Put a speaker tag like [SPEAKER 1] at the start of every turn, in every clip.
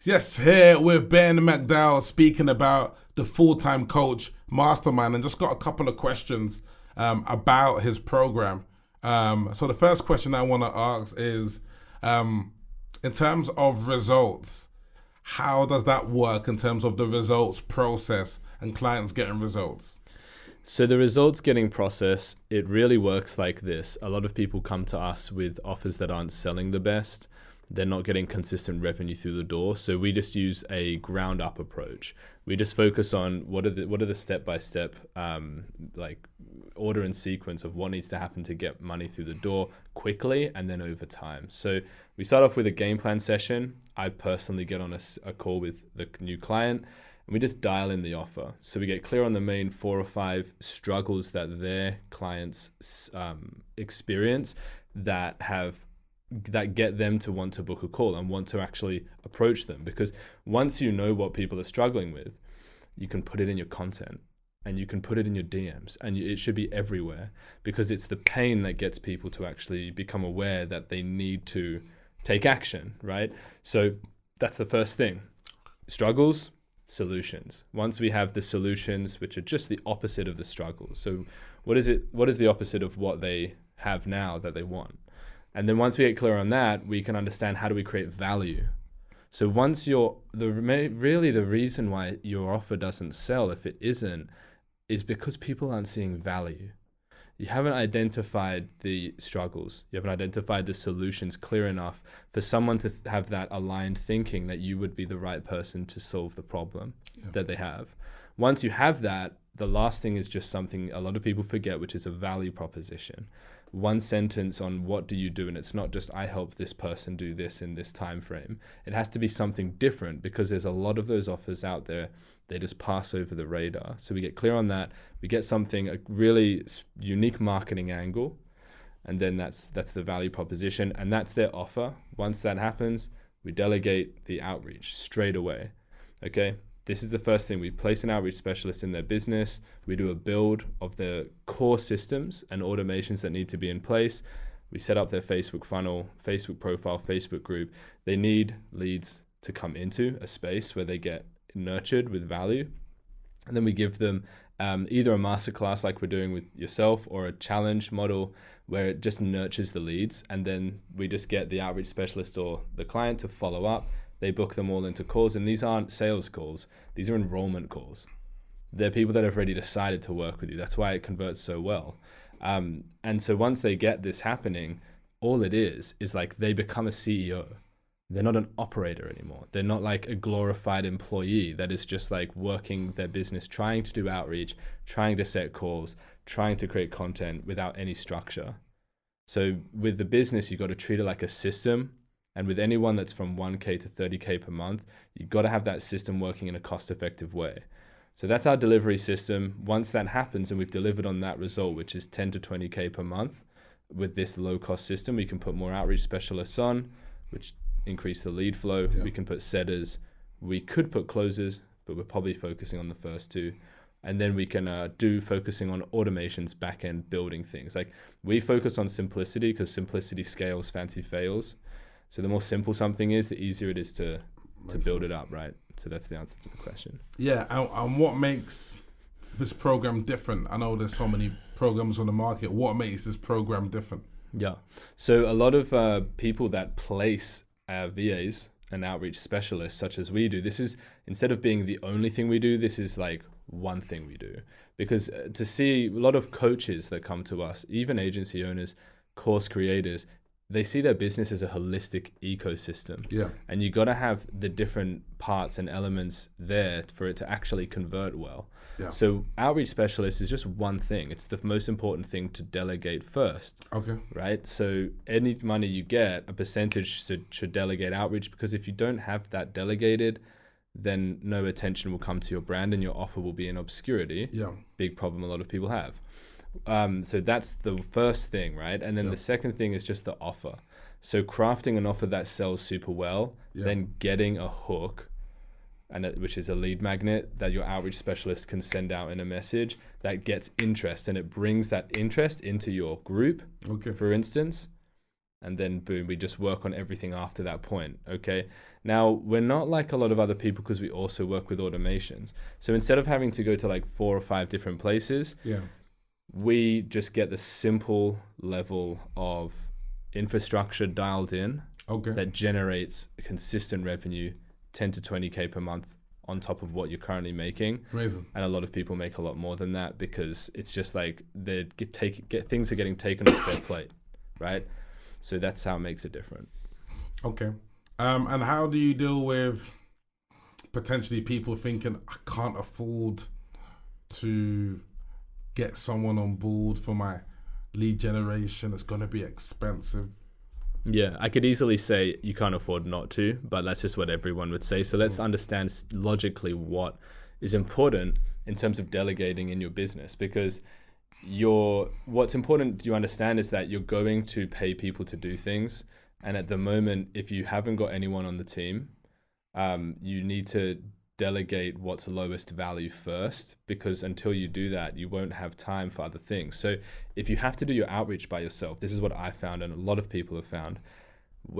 [SPEAKER 1] Yes, here with Ben McDowell speaking about the full-time coach mastermind, and just got a couple of questions about his program. So the first question I want to ask is, in terms of results, how does that work in terms of the results process and clients getting results?
[SPEAKER 2] So the results getting processed, it really works like this. A lot of people come to us with offers that aren't selling the best. They're not getting consistent revenue through the door. So we just use a ground up approach. We just focus on what are the step-by-step like order and sequence of what needs to happen to get money through the door quickly and then over time. So we start off with a game plan session. I personally get on a call with the new client and we just dial in the offer. So we get clear on the main 4 or 5 struggles that their clients experience that get them to want to book a call and want to actually approach them. Because once you know what people are struggling with, you can put it in your content and you can put it in your DMs and it should be everywhere, because it's the pain that gets people to actually become aware that they need to take action, right? So that's the first thing. Struggles, solutions. Once we have the solutions, which are just the opposite of the struggles. So what is the opposite of what they have now that they want? And then once we get clear on that, we can understand how do we create value. So once the reason why your offer doesn't sell, if it isn't, is because people aren't seeing value. You haven't identified the struggles. You haven't identified the solutions clear enough for someone to have that aligned thinking that you would be the right person to solve the problem that they have. Once you have that, the last thing is just something a lot of people forget, which is a value proposition. One sentence on what do you do, and it's not just I help this person do this in this time frame. It has to be something different, because there's a lot of those offers out there, they just pass over the radar. So we get clear on that, we get a really unique marketing angle, and then that's the value proposition, and that's their offer. Once that happens, we delegate the outreach straight away. Okay, this is the first thing. We place an outreach specialist in their business. We do a build of the core systems and automations that need to be in place. We set up their Facebook funnel, Facebook profile, Facebook group. They need leads to come into a space where they get nurtured with value. And then we give them either a masterclass like we're doing with yourself, or a challenge model where it just nurtures the leads. And then we just get the outreach specialist or the client to follow up. They book them all into calls, and these aren't sales calls. These are enrollment calls. They're people that have already decided to work with you. That's why it converts so well. And so once they get this happening, all it is like they become a CEO. They're not an operator anymore. They're not like a glorified employee that is just like working their business, trying to do outreach, trying to set calls, trying to create content without any structure. So with the business, you've got to treat it like a system. And with anyone that's from 1K to 30K per month, you've got to have that system working in a cost-effective way. So that's our delivery system. Once that happens and we've delivered on that result, which is 10 to 20K per month, with this low-cost system, we can put more outreach specialists on, which increase the lead flow. Yeah. We can put setters. We could put closers, but we're probably focusing on the first 2. And then we can focusing on automations, back-end building things. Like we focus on simplicity, because simplicity scales, fancy fails. So the more simple something is, the easier it is to build it up, right? So that's the answer to the question.
[SPEAKER 1] Yeah, and what makes this program different? I know there's so many programs on the market. What makes this program different?
[SPEAKER 2] Yeah, so a lot of people that place VAs and outreach specialists, such as we do, this is, instead of being the only thing we do, this is like one thing we do. Because to see a lot of coaches that come to us, even agency owners, course creators, they see their business as a holistic ecosystem.
[SPEAKER 1] Yeah.
[SPEAKER 2] And you got to have the different parts and elements there for it to actually convert well.
[SPEAKER 1] Yeah.
[SPEAKER 2] So outreach specialist is just one thing. It's the most important thing to delegate first.
[SPEAKER 1] Okay.
[SPEAKER 2] Right? So any money you get, a percentage should delegate outreach, because if you don't have that delegated, then no attention will come to your brand and your offer will be in obscurity.
[SPEAKER 1] Yeah.
[SPEAKER 2] Big problem a lot of people have. So that's the first thing, right? And then the second thing is just the offer. So crafting an offer that sells super well, then getting a hook, which is a lead magnet that your outreach specialist can send out in a message that gets interest, and it brings that interest into your group, for instance. and then boom, we just work on everything after that point. Okay. Now, we're not like a lot of other people because we also work with automations. So instead of having to go to like 4 or 5 different places, we just get the simple level of infrastructure dialed in that generates consistent revenue, 10 to 20K per month on top of what you're currently making.
[SPEAKER 1] Amazing.
[SPEAKER 2] And a lot of people make a lot more than that because it's just like things are getting taken off their plate, right? So that's how it makes it different.
[SPEAKER 1] Okay. And how do you deal with potentially people thinking, I can't afford to get someone on board for my lead generation, it's going to be expensive?
[SPEAKER 2] Yeah, I could easily say you can't afford not to, but that's just what everyone would say. So let's understand logically what is important in terms of delegating in your business, because what's important you understand is that you're going to pay people to do things. And at the moment, if you haven't got anyone on the team, you need to delegate what's lowest value first, because until you do that, you won't have time for other things. So if you have to do your outreach by yourself, this is what I found and a lot of people have found.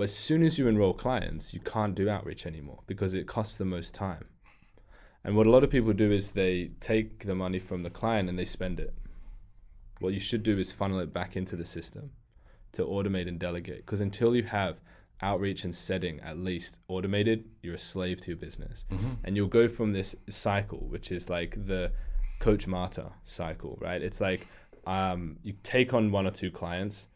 [SPEAKER 2] As soon as you enroll clients, you can't do outreach anymore because it costs the most time. And what a lot of people do is they take the money from the client and they spend it. What you should do is funnel it back into the system to automate and delegate, because until you have outreach and setting at least automated, you're a slave to your business. And you'll go from this cycle, which is like the coach martyr cycle, right? It's like you take on 1 or 2 clients,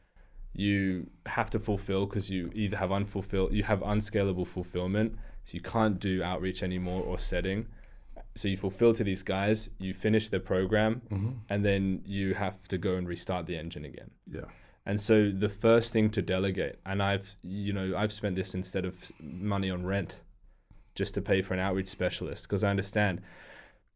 [SPEAKER 2] you have to fulfill because you either have unscalable fulfillment, so you can't do outreach anymore or setting. So you fulfill to these guys, you finish their program, and then you have to go and restart the engine again.
[SPEAKER 1] Yeah.
[SPEAKER 2] And so the first thing to delegate, and I've spent this instead of money on rent just to pay for an outreach specialist, because I understand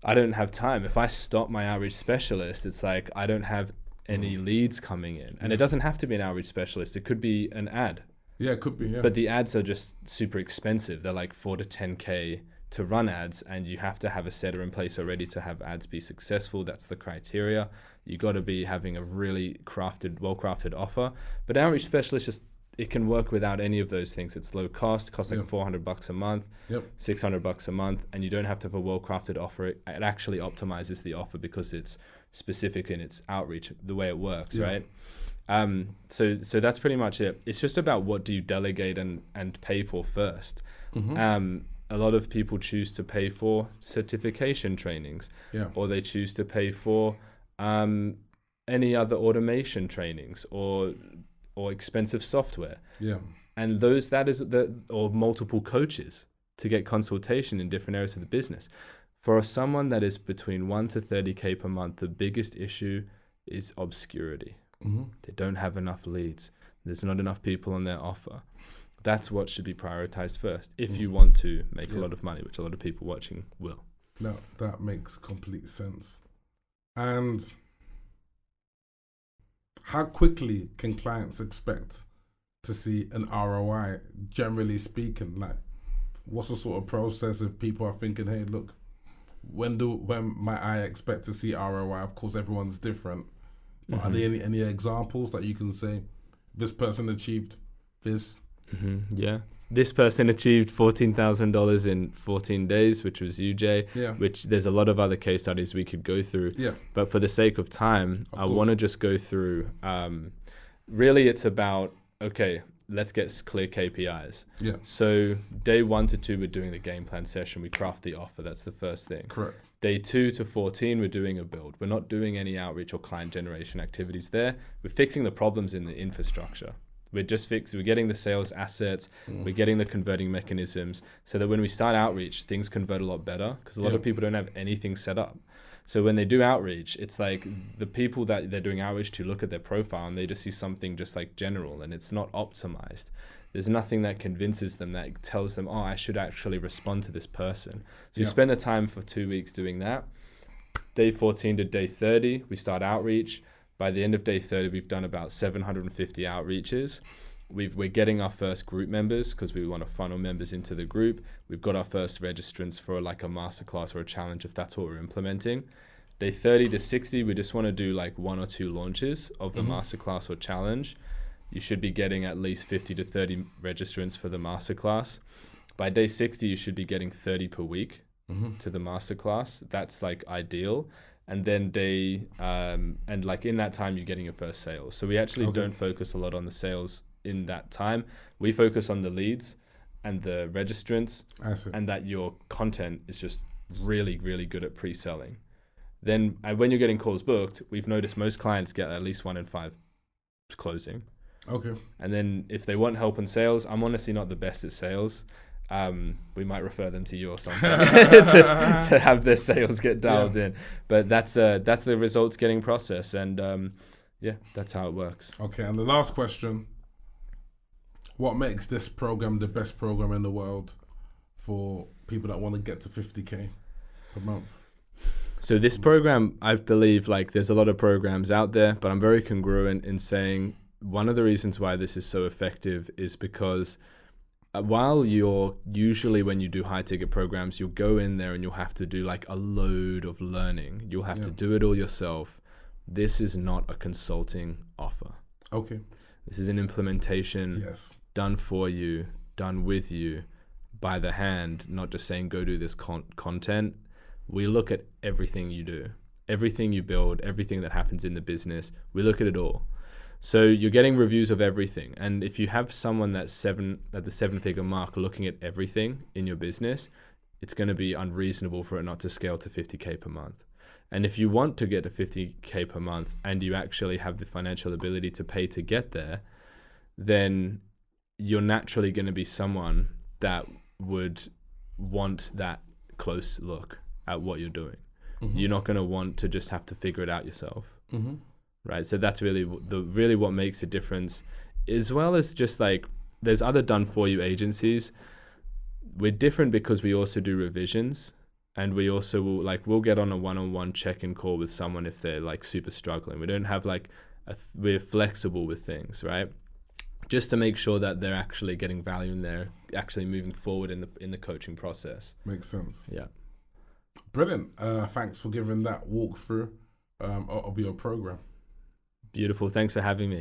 [SPEAKER 2] I don't have time. If I stop my outreach specialist, it's like I don't have any leads coming in. And it doesn't have to be an outreach specialist. It could be an ad.
[SPEAKER 1] Yeah, it could be, yeah.
[SPEAKER 2] But the ads are just super expensive. They're like 4 to 10K to run ads, and you have to have a setter in place already to have ads be successful. That's the criteria. You got to be having a really well-crafted offer. But outreach specialist, it can work without any of those things. It's low cost, costs like $400 a month, $600 a month, and you don't have to have a well-crafted offer. It actually optimizes the offer because it's specific in its outreach, the way it works, right? So that's pretty much it. It's just about what do you delegate and pay for first. A lot of people choose to pay for certification trainings, or they choose to pay for any other automation trainings or expensive software. And or multiple coaches to get consultation in different areas of the business. For someone that is between 1 to 30K per month, the biggest issue is obscurity. They don't have enough leads. There's not enough people on their offer. That's what should be prioritized first if you want to make a lot of money, which a lot of people watching will.
[SPEAKER 1] No, that makes complete sense. And how quickly can clients expect to see an ROI, generally speaking? Like, what's the sort of process if people are thinking, hey, look, when might I expect to see ROI? Of course, everyone's different. But are there any examples that you can say, this person achieved this?
[SPEAKER 2] Yeah. This person achieved $14,000 in 14 days, which was UJ, which there's a lot of other case studies we could go through. But for the sake of time, I want to just go through, really it's about, okay, let's get clear KPIs. So day 1 to 2, we're doing the game plan session. We craft the offer. That's the first thing.
[SPEAKER 1] Correct.
[SPEAKER 2] Day 2 to 14, we're doing a build. We're not doing any outreach or client generation activities there. We're fixing the problems in the infrastructure. We're getting the sales assets, we're getting the converting mechanisms, so that when we start outreach, things convert a lot better, because a lot of people don't have anything set up. So when they do outreach, it's like the people that they're doing outreach to look at their profile and they just see something just like general, and it's not optimized. There's nothing that convinces them, that tells them, oh, I should actually respond to this person. So we spend the time for 2 weeks doing that. Day 14 to day 30, we start outreach. By the end of day 30, we've done about 750 outreaches. We're getting our first group members because we want to funnel members into the group. We've got our first registrants for like a masterclass or a challenge, if that's what we're implementing. Day 30 to 60, we just want to do like 1 or 2 launches of the masterclass or challenge. you should be getting at least 50 to 30 registrants for the masterclass. By day 60, you should be getting 30 per week to the masterclass. That's like ideal. And then and like in that time, you're getting your first sales. So we actually don't focus a lot on the sales in that time. We focus on the leads and the registrants, and that your content is just really, really good at pre-selling. Then when you're getting calls booked, we've noticed most clients get at least 1 in 5 closing.
[SPEAKER 1] Okay.
[SPEAKER 2] And then if they want help in sales, I'm honestly not the best at sales. We might refer them to you or something to have their sales get dialed in. But that's the results getting process, and that's how it works.
[SPEAKER 1] Okay, and the last question: what makes this program the best program in the world for people that want to get to 50K per month?
[SPEAKER 2] So this program, I believe, like there's a lot of programs out there, but I'm very congruent in saying one of the reasons why this is so effective is because while you're usually, when you do high ticket programs, you'll go in there and you'll have to do like a load of learning. You'll have to do it all yourself. This is not a consulting offer.
[SPEAKER 1] Okay.
[SPEAKER 2] This is an implementation done for you, done with you by the hand, not just saying go do this content. We look at everything you do, everything you build, everything that happens in the business. We look at it all. So you're getting reviews of everything. And if you have someone that's at the 7-figure mark looking at everything in your business, it's going to be unreasonable for it not to scale to 50K per month. And if you want to get to 50K per month and you actually have the financial ability to pay to get there, then you're naturally going to be someone that would want that close look at what you're doing. You're not going to want to just have to figure it out yourself. Right. So that's really what makes a difference, as well as just like there's other done for you agencies. We're different because we also do revisions, and we also we'll get on a one-on-one check-in call with someone if they're like super struggling. We don't have we're flexible with things, right? Just to make sure that they're actually getting value and they're actually moving forward in the coaching process.
[SPEAKER 1] Makes sense.
[SPEAKER 2] Yeah.
[SPEAKER 1] Brilliant. Thanks for giving that walkthrough of your program.
[SPEAKER 2] Beautiful. Thanks for having me.